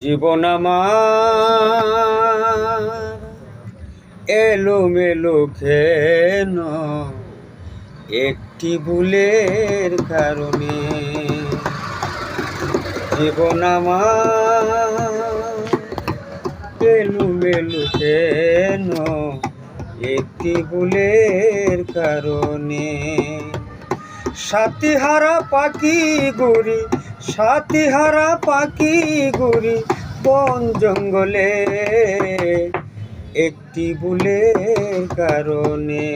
জীবন আমার এলোমেলো কেন একটি ভুলের কারণে। জীবন আমার এলোমেলো কেন একটি ভুলের কারণে। সাথীহারা পাখি ঘুরি, সাথীহারা পাখি ঘুরি বন জঙ্গলে একটি ভুলের কারণে।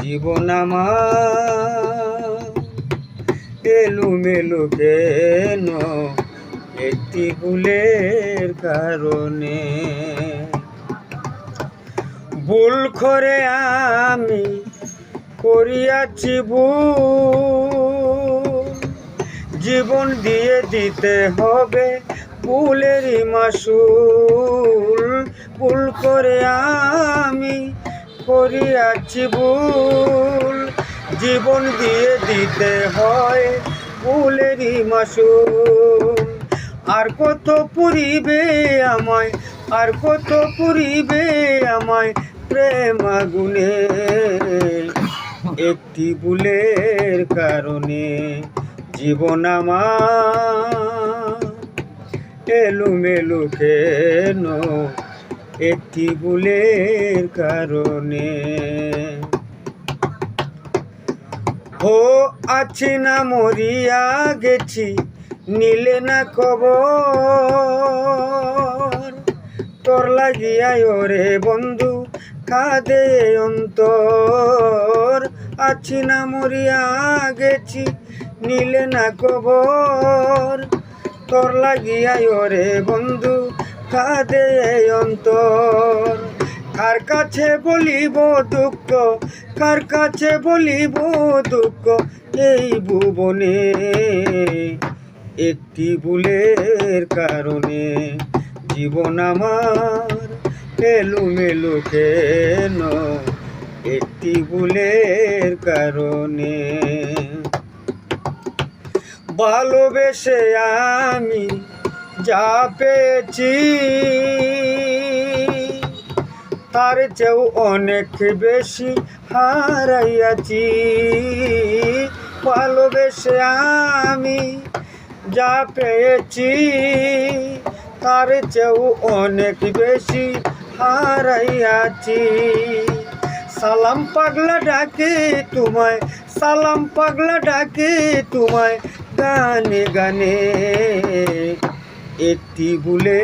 জীবন আমার এলোমেলো কেন একটি ভুলের কারণে। ভুল করে আমি করিয়াছি ভুল, জীবন দিয়ে দিতে হবে ভুলেরই মাসুল। ভুল করে আমি করিয়াছি ভুল, জীবন দিয়ে দিতে হয় ভুলেরই মাসুল। আর কত পুরিবে আমায়, আর কত পুরিবে আমায় প্রেম আগুনে একটি ভুলের কারণে। জীবন আমার এলোমেলো কেন একটি ভুলের কারণে। ও আছি না মরিয়া গেছি নিলে না খবর, তোর লাগিয়া ওরে বন্ধু কাঁদে অন্তর। আছি না মরিয়া গেছি নিলে না খবর, তোর লাগিয়া ওরে বন্ধু কাঁদে অন্তর। কার কাছে বলিব দুঃখ, কার কাছে বলিব দুঃখ এই ভুবনে একটি ভুলের কারণে। জীবন আমার এলোমেলো কেন একটি ভুলের কারণে। ভালোবেসে আমি যা পেয়েছি তার চেয়েও অনেক বেশি হারাইয়াছি। ভালোবেসে আমি যা পেয়েছি তার চেয়েও অনেক বেশি হারাইয়াছি। সালাম পাগলা ডাকে তোমায়, সালাম পাগলা ডাকে তোমায় গানে গানে একটি ভুলে।